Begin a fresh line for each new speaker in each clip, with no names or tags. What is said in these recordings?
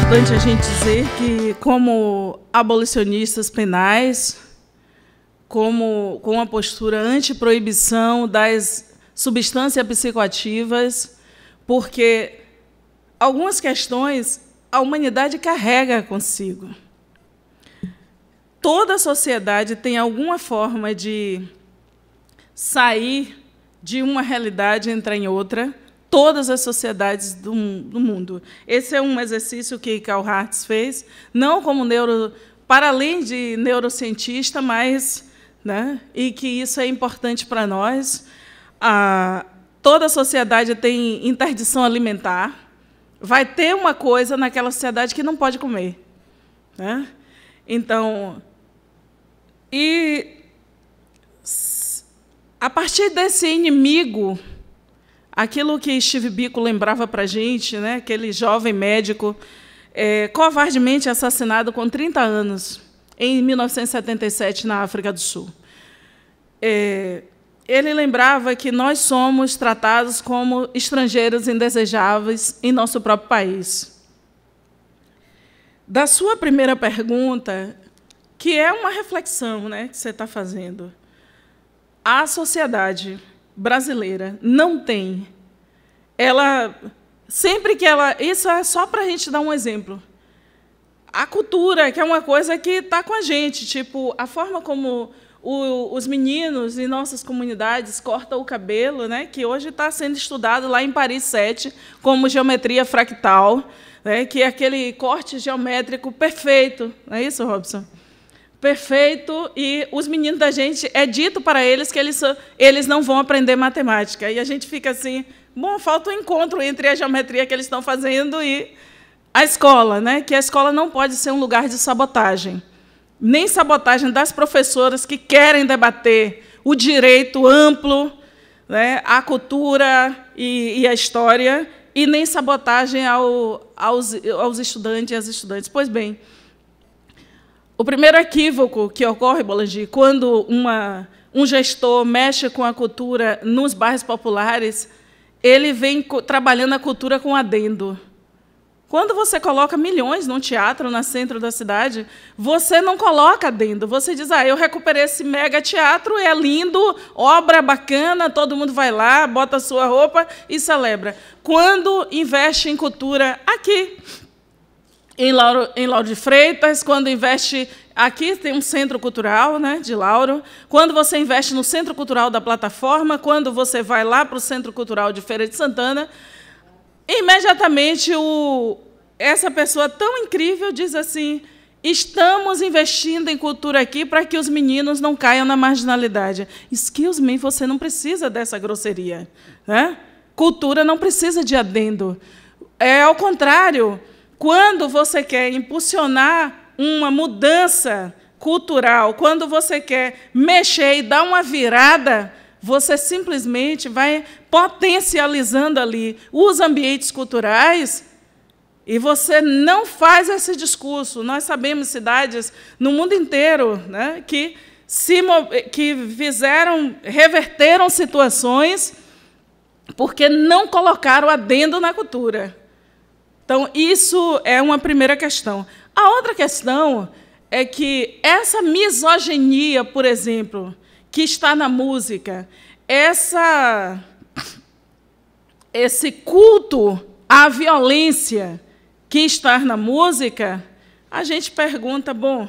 importante a gente dizer que, como abolicionistas penais, com uma postura anti-proibição das substâncias psicoativas, porque algumas questões a humanidade carrega consigo. Toda a sociedade tem alguma forma de sair de uma realidade e entrar em outra, todas as sociedades do mundo. Esse é um exercício que Karl Hartz fez, não como para além de neurocientista, mas, né, e que isso é importante para nós. Toda a sociedade tem interdição alimentar. Vai ter uma coisa naquela sociedade que não pode comer, né? Então, a partir desse inimigo, aquilo que Steve Biko lembrava para a gente, né, aquele jovem médico covardemente assassinado com 30 anos, em 1977, na África do Sul. Ele lembrava que nós somos tratados como estrangeiros indesejáveis em nosso próprio país. Da sua primeira pergunta, que é uma reflexão, né, que você está fazendo, a sociedade brasileira não tem. Isso é só para a gente dar um exemplo. A cultura, que é uma coisa que está com a gente, tipo, a forma como os meninos em nossas comunidades cortam o cabelo, né, que hoje está sendo estudado lá em Paris 7 como geometria fractal, né, que é aquele corte geométrico perfeito. Não é isso, Robson? Perfeito, e os meninos da gente, é dito para eles que eles não vão aprender matemática. E a gente fica assim, bom, falta um encontro entre a geometria que eles estão fazendo e a escola, né? Que a escola não pode ser um lugar de sabotagem, nem sabotagem das professoras que querem debater o direito amplo, né, a cultura e a história, e nem sabotagem aos estudantes e às estudantes. Pois bem, o primeiro equívoco que ocorre, Bolangi, quando um gestor mexe com a cultura nos bairros populares, ele vem trabalhando a cultura com adendo. Quando você coloca milhões num teatro no centro da cidade, você não coloca adendo. Você diz, eu recuperei esse mega teatro, é lindo, obra bacana, todo mundo vai lá, bota a sua roupa e celebra. Quando investe em cultura aqui, em Lauro de Freitas, quando investe... Aqui tem um centro cultural, né, de Lauro. Quando você investe no Centro Cultural da Plataforma, quando você vai lá para o Centro Cultural de Feira de Santana, imediatamente essa pessoa tão incrível diz assim, estamos investindo em cultura aqui para que os meninos não caiam na marginalidade. Excuse me, você não precisa dessa grosseria, né? Cultura não precisa de adendo. É ao contrário. Quando você quer impulsionar uma mudança cultural, quando você quer mexer e dar uma virada, você simplesmente vai potencializando ali os ambientes culturais e você não faz esse discurso. Nós sabemos cidades no mundo inteiro, né, que reverteram situações porque não colocaram adendo na cultura. Então, isso é uma primeira questão. A outra questão é que essa misoginia, por exemplo, que está na música, esse culto à violência que está na música, a gente pergunta, bom,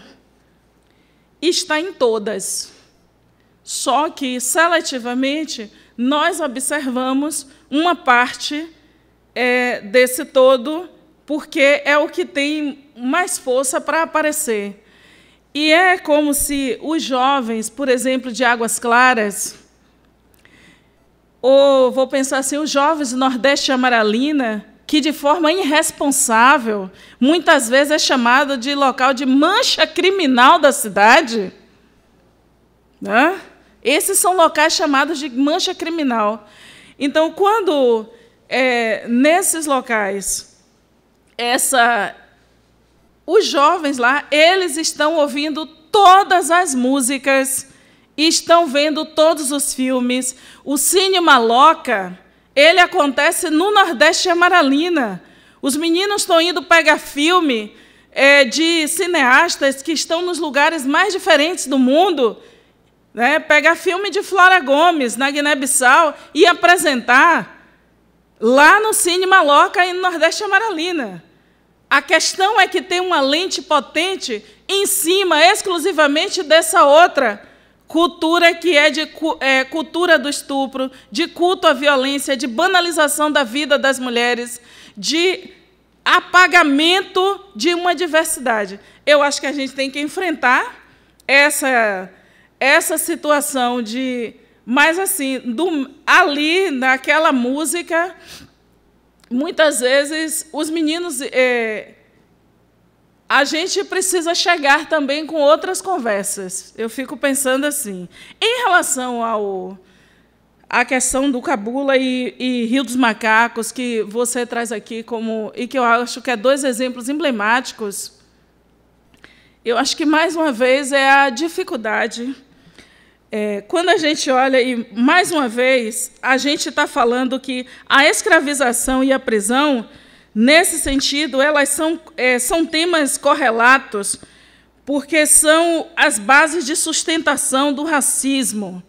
está em todas. Só que, seletivamente, nós observamos uma parte desse todo, porque é o que tem mais força para aparecer. E é como se os jovens, por exemplo, de Águas Claras, ou, vou pensar assim, os jovens do Nordeste de Amaralina, que, de forma irresponsável, muitas vezes é chamado de local de mancha criminal da cidade, né? Esses são locais chamados de mancha criminal. Então, quando, nesses locais, os jovens lá, eles estão ouvindo todas as músicas, estão vendo todos os filmes. O Cine Maloca, ele acontece no Nordeste de Amaralina. Os meninos estão indo pegar filme de cineastas que estão nos lugares mais diferentes do mundo, né? Pegar filme de Flora Gomes, na Guiné-Bissau, e apresentar lá no Cine Maloca e no Nordeste Amaralina. A questão é que tem uma lente potente em cima, exclusivamente, dessa outra cultura que é de cultura do estupro, de culto à violência, de banalização da vida das mulheres, de apagamento de uma diversidade. Eu acho que a gente tem que enfrentar essa situação de... Mas, assim, ali, naquela música, muitas vezes, os meninos... a gente precisa chegar também com outras conversas. Eu fico pensando assim. Em relação à questão do Cabula e Rio dos Macacos, que você traz aqui e que eu acho que é 2 exemplos emblemáticos, eu acho que, mais uma vez, é a dificuldade. Quando a gente olha, e, mais uma vez, a gente está falando que a escravização e a prisão, nesse sentido, elas são temas correlatos, porque são as bases de sustentação do racismo.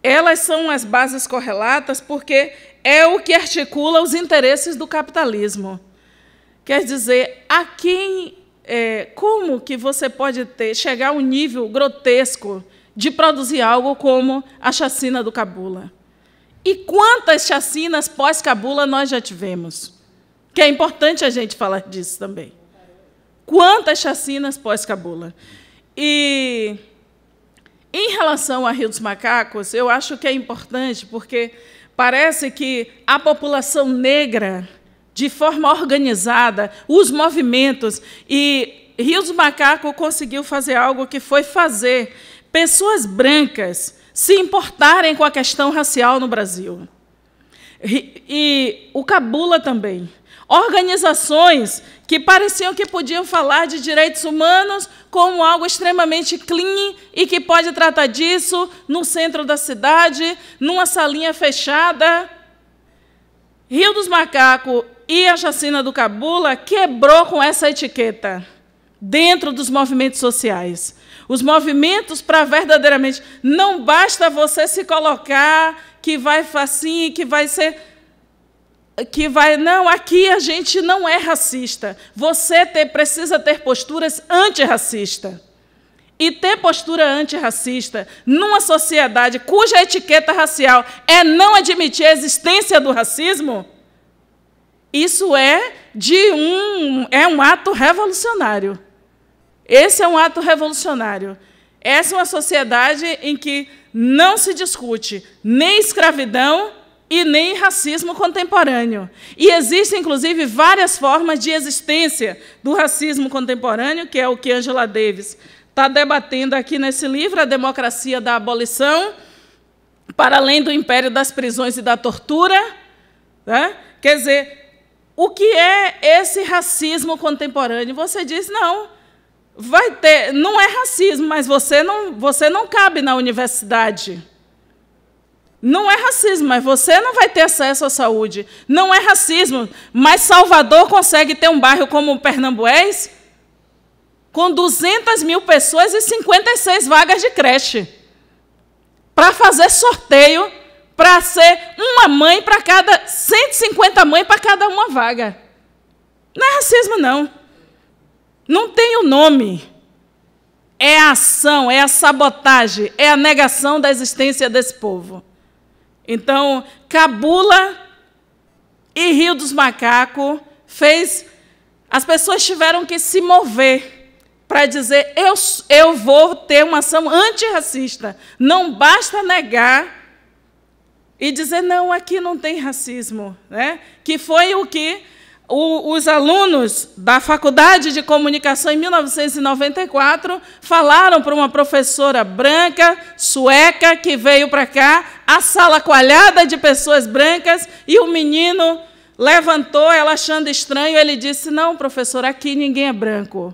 Elas são as bases correlatas porque é o que articula os interesses do capitalismo. Quer dizer, como que você pode chegar a um nível grotesco de produzir algo como a chacina do Cabula? E quantas chacinas pós-Cabula nós já tivemos? Que é importante a gente falar disso também. Quantas chacinas pós-Cabula? E, em relação a Rio dos Macacos, eu acho que é importante, porque parece que a população negra, de forma organizada, os movimentos, e Rio dos Macacos conseguiu fazer algo que foi fazer pessoas brancas se importarem com a questão racial no Brasil. E o Cabula também. Organizações que pareciam que podiam falar de direitos humanos como algo extremamente clean e que pode tratar disso no centro da cidade, numa salinha fechada. Rio dos Macacos e a chacina do Cabula quebrou com essa etiqueta dentro dos movimentos sociais. Os movimentos, para verdadeiramente... Não basta você se colocar que vai assim, que vai ser... Não, aqui a gente não é racista. Você precisa ter posturas antirracistas. E ter postura antirracista numa sociedade cuja etiqueta racial é não admitir a existência do racismo, isso é um ato revolucionário. Esse é um ato revolucionário. Essa é uma sociedade em que não se discute nem escravidão e nem racismo contemporâneo. E existem, inclusive, várias formas de existência do racismo contemporâneo, que é o que Angela Davis está debatendo aqui nesse livro, A Democracia da Abolição, para além do império das prisões e da tortura. Né? Quer dizer, o que é esse racismo contemporâneo? Você diz, não, não é racismo, mas você não cabe na universidade. Não é racismo, mas você não vai ter acesso à saúde. Não é racismo, mas Salvador consegue ter um bairro como o Pernambués com 200 mil pessoas e 56 vagas de creche para fazer sorteio para ser uma mãe para cada... 150 mães para cada uma vaga. Não é racismo, não. Não tem o nome. É a ação, é a sabotagem, é a negação da existência desse povo. Então, Cabula e Rio dos Macacos as pessoas tiveram que se mover para dizer, eu vou ter uma ação antirracista. Não basta negar e dizer, não, aqui não tem racismo. Né? Que foi o que os alunos da Faculdade de Comunicação, em 1994, falaram para uma professora branca, sueca, que veio para cá, a sala coalhada de pessoas brancas, e o menino levantou, ela achando estranho, ele disse, não, professora, aqui ninguém é branco.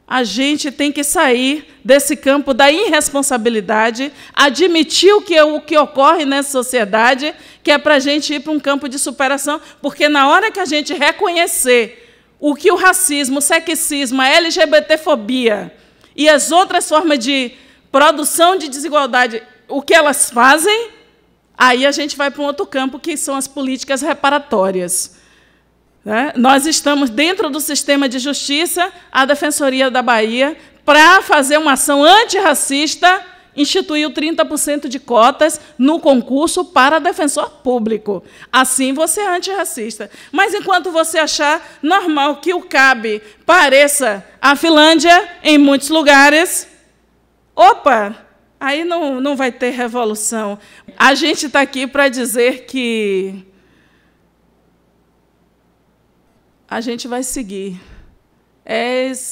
A gente tem que sair desse campo da irresponsabilidade, admitir o que ocorre nessa sociedade, que é para a gente ir para um campo de superação, porque na hora que a gente reconhecer o que o racismo, o sexismo, a LGBTfobia e as outras formas de produção de desigualdade, o que elas fazem, aí a gente vai para um outro campo, que são as políticas reparatórias. Nós estamos dentro do sistema de justiça, a Defensoria da Bahia, para fazer uma ação antirracista, instituiu 30% de cotas no concurso para defensor público. Assim você é antirracista. Mas, enquanto você achar normal que o CAB pareça a Finlândia, em muitos lugares, opa, aí não vai ter revolução. A gente está aqui para dizer que a gente vai seguir.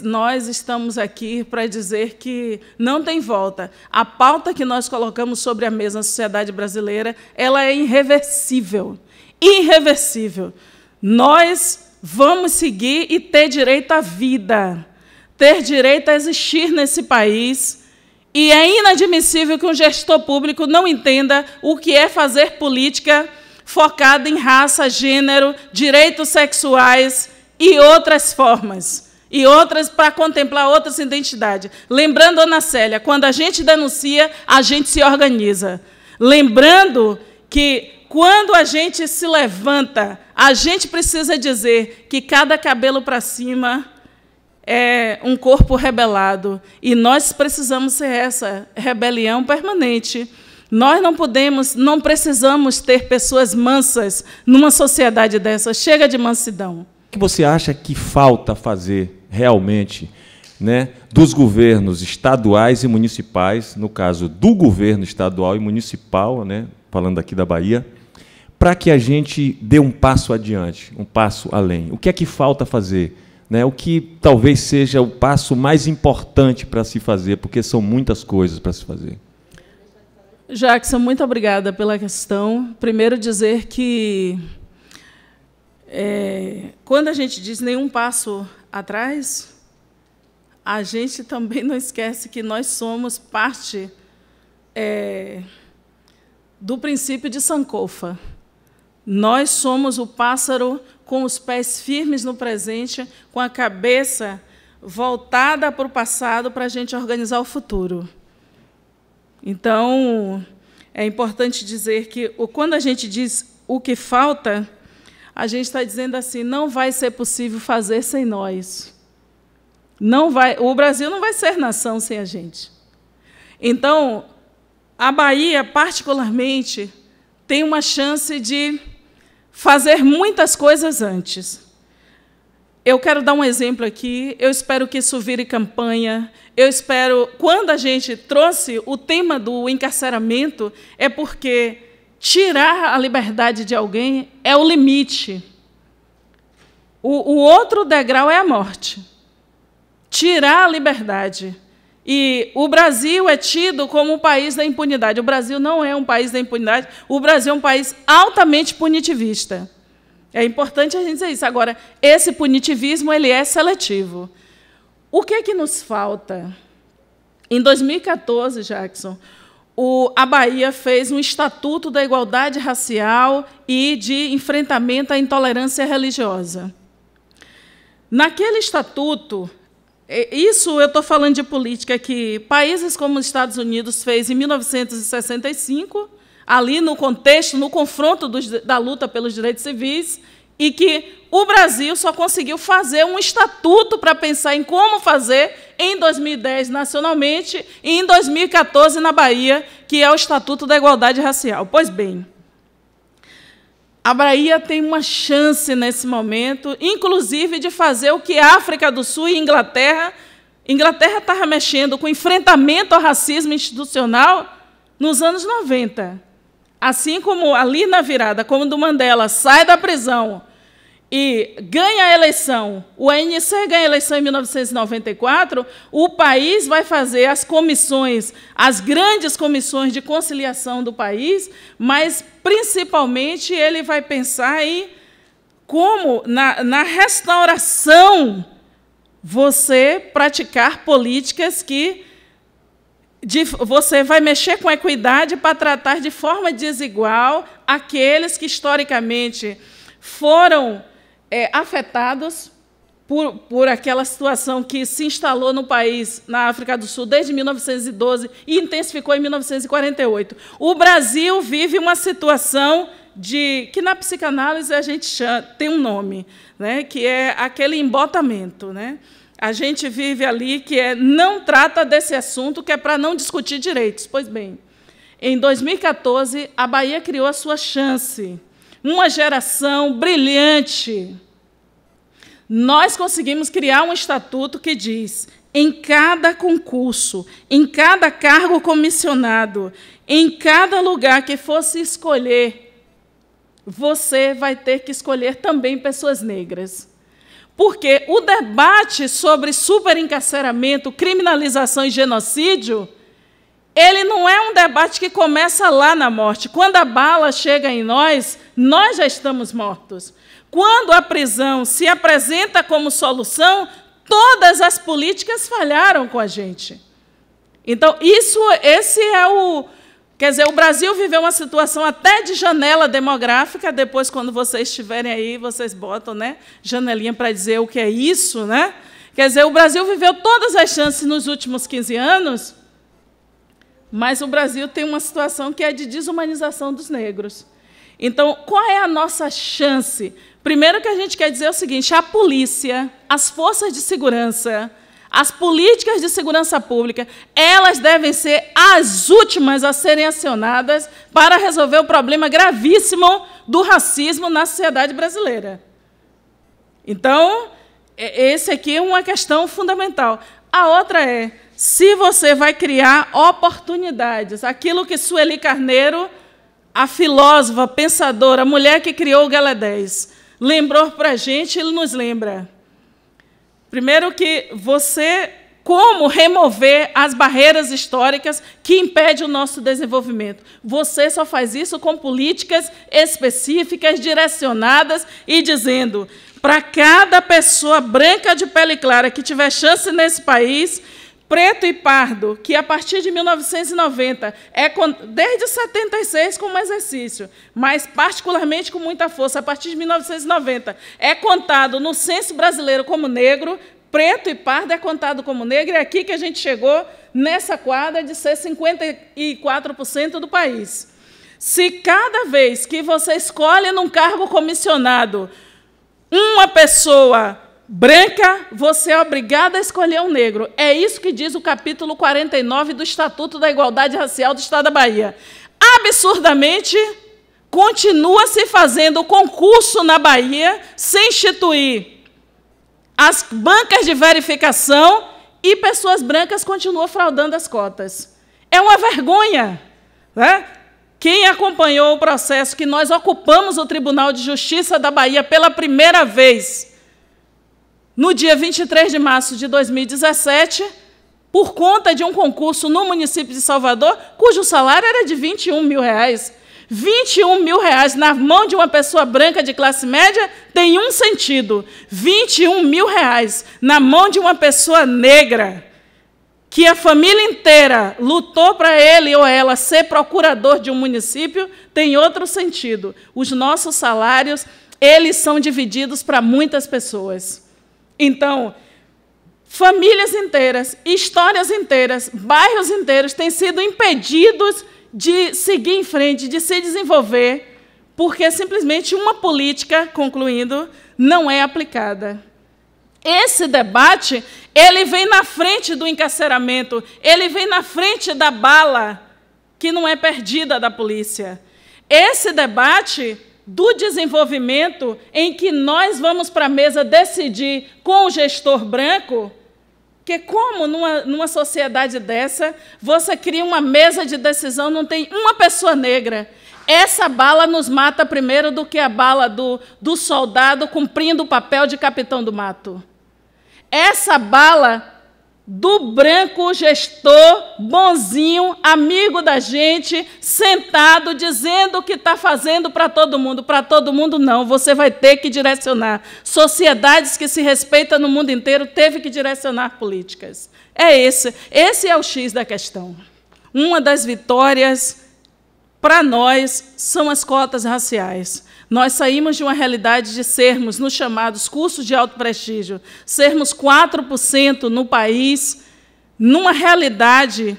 Nós estamos aqui para dizer que não tem volta. A pauta que nós colocamos sobre a mesa na sociedade brasileira, ela é irreversível. Irreversível. Nós vamos seguir e ter direito à vida, ter direito a existir nesse país. E é inadmissível que um gestor público não entenda o que é fazer política focada em raça, gênero, direitos sexuais e outras formas, e outras para contemplar outras identidades. Lembrando, Ana Célia, quando a gente denuncia, a gente se organiza. Lembrando que, quando a gente se levanta, a gente precisa dizer que cada cabelo para cima é um corpo rebelado, e nós precisamos ser essa rebelião permanente. Nós não precisamos ter pessoas mansas numa sociedade dessa. Chega de mansidão.
O que você acha que falta fazer realmente, né, dos governos estaduais e municipais, no caso do governo estadual e municipal, né, falando aqui da Bahia, para que a gente dê um passo adiante, um passo além? O que é que falta fazer? O que talvez seja o passo mais importante para se fazer, porque são muitas coisas para se fazer.
Jackson, muito obrigada pela questão. Primeiro, dizer que, quando a gente diz nenhum passo atrás, a gente também não esquece que nós somos parte do princípio de Sankofa. Nós somos o pássaro com os pés firmes no presente, com a cabeça voltada para o passado, para a gente organizar o futuro. Então, é importante dizer que, quando a gente diz o que falta, a gente está dizendo assim, não vai ser possível fazer sem nós. O Brasil não vai ser nação sem a gente. Então, a Bahia, particularmente, tem uma chance de fazer muitas coisas antes. Eu quero dar um exemplo aqui, eu espero que isso vire campanha, eu espero, quando a gente trouxe o tema do encarceramento, é porque tirar a liberdade de alguém é o limite. O outro degrau é a morte. Tirar a liberdade. E o Brasil é tido como um país da impunidade. O Brasil não é um país da impunidade, o Brasil é um país altamente punitivista. É importante a gente dizer isso. Agora, esse punitivismo ele é seletivo. O que é que nos falta? Em 2014, Jackson, a Bahia fez um Estatuto da Igualdade Racial e de enfrentamento à intolerância religiosa. Naquele estatuto, isso eu estou falando de política que países como os Estados Unidos fez em 1965, ali no contexto, no confronto da luta pelos direitos civis, e que o Brasil só conseguiu fazer um estatuto para pensar em como fazer em 2010 nacionalmente e em 2014 na Bahia, que é o Estatuto da Igualdade Racial. Pois bem, a Bahia tem uma chance nesse momento, inclusive, de fazer o que a África do Sul e Inglaterra estava mexendo com enfrentamento ao racismo institucional nos anos 90. Assim como ali na virada, quando Mandela sai da prisão e ganha a eleição, o ANC ganha a eleição em 1994, o país vai fazer as comissões, as grandes comissões de conciliação do país, mas, principalmente, ele vai pensar em como, na restauração você praticar políticas que você vai mexer com a equidade para tratar de forma desigual aqueles que, historicamente, foram afetados por aquela situação que se instalou no país, na África do Sul, desde 1912 e intensificou em 1948. O Brasil vive uma situação que, na psicanálise, a gente tem um nome, né, que é aquele embotamento, né? A gente vive ali que não trata desse assunto, que é para não discutir direitos. Pois bem, em 2014, a Bahia criou a sua chance, uma geração brilhante. Nós conseguimos criar um estatuto que diz, em cada concurso, em cada cargo comissionado, em cada lugar que fosse escolher, você vai ter que escolher também pessoas negras. Porque o debate sobre superencarceramento, criminalização e genocídio, ele não é um debate que começa lá na morte. Quando a bala chega em nós, nós já estamos mortos. Quando a prisão se apresenta como solução, todas as políticas falharam com a gente. Então, esse é o... Quer dizer, o Brasil viveu uma situação até de janela demográfica, depois, quando vocês estiverem aí, vocês botam, né, janelinha para dizer o que é isso, né? Quer dizer, o Brasil viveu todas as chances nos últimos 15 anos, mas o Brasil tem uma situação que é de desumanização dos negros. Então, qual é a nossa chance? Primeiro que a gente quer dizer é o seguinte, a polícia, as forças de segurança, as políticas de segurança pública, elas devem ser as últimas a serem acionadas para resolver o problema gravíssimo do racismo na sociedade brasileira. Então, esse aqui é uma questão fundamental. A outra é, se você vai criar oportunidades, aquilo que Sueli Carneiro, a filósofa, pensadora, a mulher que criou o G10, lembrou para a gente, ele nos lembra. Primeiro que como remover as barreiras históricas que impedem o nosso desenvolvimento. Você só faz isso com políticas específicas, direcionadas e dizendo, para cada pessoa branca de pele clara que tiver chance nesse país, preto e pardo, que a partir de 1990, desde 76 como exercício, mas particularmente com muita força, a partir de 1990, é contado no censo brasileiro como negro, preto e pardo é contado como negro, e é aqui que a gente chegou nessa quadra de ser 54% do país. Se cada vez que você escolhe num cargo comissionado uma pessoa branca, você é obrigada a escolher um negro. É isso que diz o capítulo 49 do Estatuto da Igualdade Racial do Estado da Bahia. Absurdamente, continua se fazendo concurso na Bahia sem instituir as bancas de verificação e pessoas brancas continuam fraudando as cotas. É uma vergonha, né? Quem acompanhou o processo que nós ocupamos o Tribunal de Justiça da Bahia pela primeira vez, no dia 23 de março de 2017, por conta de um concurso no município de Salvador, cujo salário era de R$21 mil. R$21 mil na mão de uma pessoa branca de classe média tem um sentido. R$21 mil na mão de uma pessoa negra, que a família inteira lutou para ele ou ela ser procurador de um município, tem outro sentido. Os nossos salários, eles são divididos para muitas pessoas. Então, famílias inteiras, histórias inteiras, bairros inteiros têm sido impedidos de seguir em frente, de se desenvolver, porque simplesmente uma política, concluindo, não é aplicada. Esse debate, ele vem na frente do encarceramento, ele vem na frente da bala que não é perdida da polícia. Esse debate do desenvolvimento, em que nós vamos para a mesa decidir com o gestor branco, que como numa sociedade dessa, você cria uma mesa de decisão, não tem uma pessoa negra. Essa bala nos mata primeiro do que a bala do soldado cumprindo o papel de capitão do mato. Essa bala do branco gestor, bonzinho, amigo da gente, sentado, dizendo o que está fazendo para todo mundo. Para todo mundo, não. Você vai ter que direcionar. Sociedades que se respeitam no mundo inteiro teve que direcionar políticas. Esse é o X da questão. Uma das vitórias, para nós, são as cotas raciais. Nós saímos de uma realidade de sermos, nos chamados cursos de alto prestígio, sermos 4% no país, numa realidade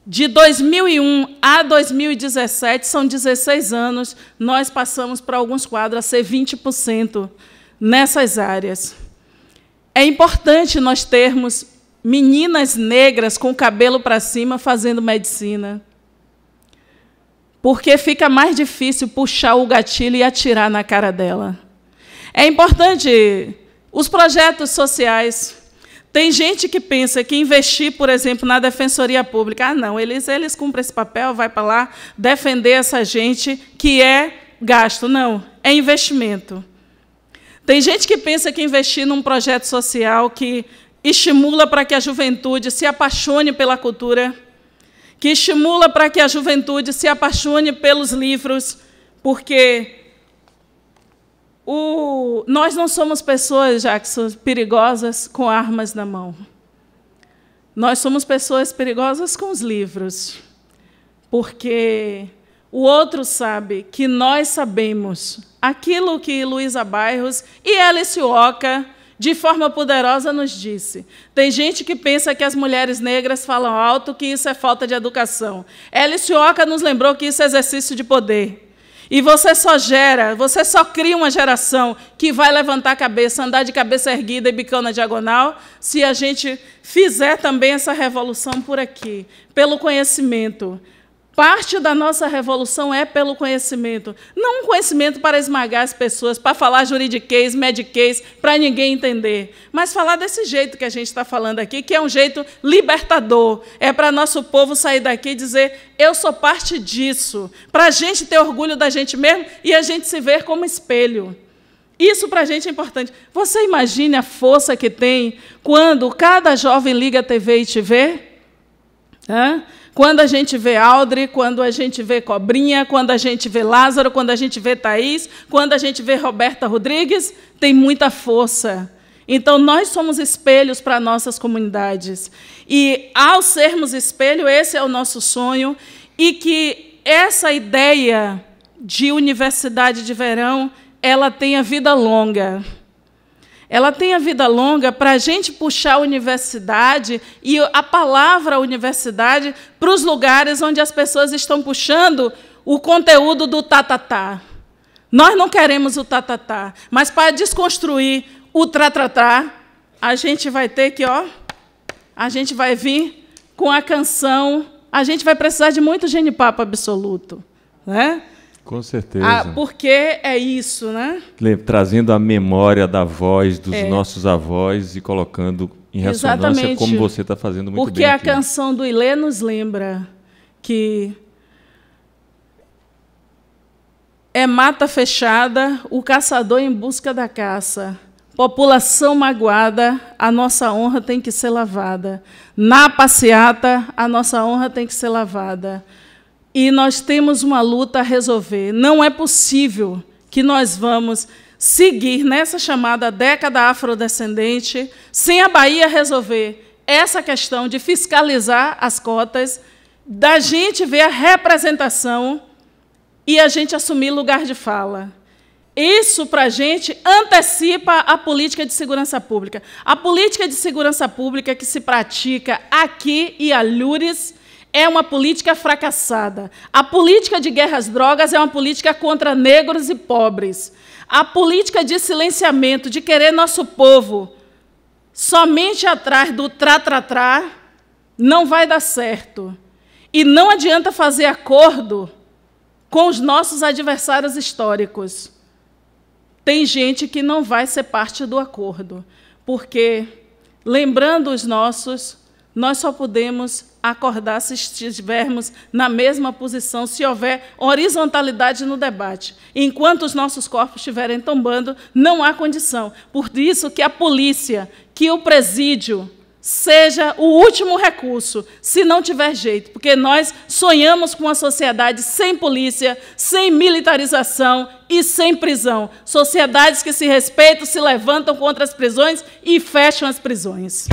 de 2001 a 2017, são 16 anos, nós passamos para alguns quadros a ser 20% nessas áreas. É importante nós termos meninas negras com o cabelo para cima fazendo medicina, porque fica mais difícil puxar o gatilho e atirar na cara dela. É importante os projetos sociais. Tem gente que pensa que investir, por exemplo, na Defensoria Pública, não, eles cumprem esse papel, vai para lá defender essa gente que é gasto. Não, é investimento. Tem gente que pensa que investir num projeto social que estimula para que a juventude se apaixone pela cultura, que estimula para que a juventude se apaixone pelos livros, porque nós não somos pessoas, Jackson, perigosas com armas na mão. Nós somos pessoas perigosas com os livros, porque o outro sabe que nós sabemos aquilo que Luísa Bairros e Alice Oca, de forma poderosa, nos disse. Tem gente que pensa que as mulheres negras falam alto, que isso é falta de educação. Alice Oca nos lembrou que isso é exercício de poder. E você só cria uma geração que vai levantar a cabeça, andar de cabeça erguida e bicão na diagonal, se a gente fizer também essa revolução por aqui, pelo conhecimento. Parte da nossa revolução é pelo conhecimento. Não um conhecimento para esmagar as pessoas, para falar juridiquês, mediquês, para ninguém entender. Mas falar desse jeito que a gente está falando aqui, que é um jeito libertador. É para nosso povo sair daqui e dizer, eu sou parte disso. Para a gente ter orgulho da gente mesmo e a gente se ver como espelho. Isso para a gente é importante. Você imagine a força que tem quando cada jovem liga a TV e te vê? Quando a gente vê Aldre, quando a gente vê Cobrinha, quando a gente vê Lázaro, quando a gente vê Thaís, quando a gente vê Roberta Rodrigues, tem muita força. Então, nós somos espelhos para nossas comunidades. E, ao sermos espelho, esse é o nosso sonho, e que essa ideia de universidade de verão, ela tenha vida longa. Ela tem a vida longa para a gente puxar a universidade e a palavra universidade para os lugares onde as pessoas estão puxando o conteúdo do tatatá. Nós não queremos o tatatá, mas para desconstruir o tratratá, a gente vai ter que, a gente vai vir com a canção, a gente vai precisar de muito genipapo absoluto, né?
Com certeza.
Porque é isso, né?
Trazendo a memória da voz dos nossos avós e colocando em ressonância. Exatamente. Como você está fazendo muito
porque
bem
aqui. Porque a canção do Ilê nos lembra que é mata fechada, o caçador em busca da caça. População magoada, a nossa honra tem que ser lavada. Na passeata, a nossa honra tem que ser lavada. E nós temos uma luta a resolver. Não é possível que nós vamos seguir nessa chamada década afrodescendente sem a Bahia resolver essa questão de fiscalizar as cotas, da gente ver a representação e a gente assumir lugar de fala. Isso, para a gente, antecipa a política de segurança pública. A política de segurança pública que se pratica aqui e alhures é uma política fracassada. A política de guerra às drogas é uma política contra negros e pobres. A política de silenciamento, de querer nosso povo somente atrás do trá-trá-trá, não vai dar certo. E não adianta fazer acordo com os nossos adversários históricos. Tem gente que não vai ser parte do acordo, porque, lembrando os nossos, nós só podemos acordar se estivermos na mesma posição, se houver horizontalidade no debate. Enquanto os nossos corpos estiverem tombando, não há condição. Por isso que a polícia, que o presídio, seja o último recurso, se não tiver jeito, porque nós sonhamos com uma sociedade sem polícia, sem militarização e sem prisão. Sociedades que se respeitam, se levantam contra as prisões e fecham as prisões.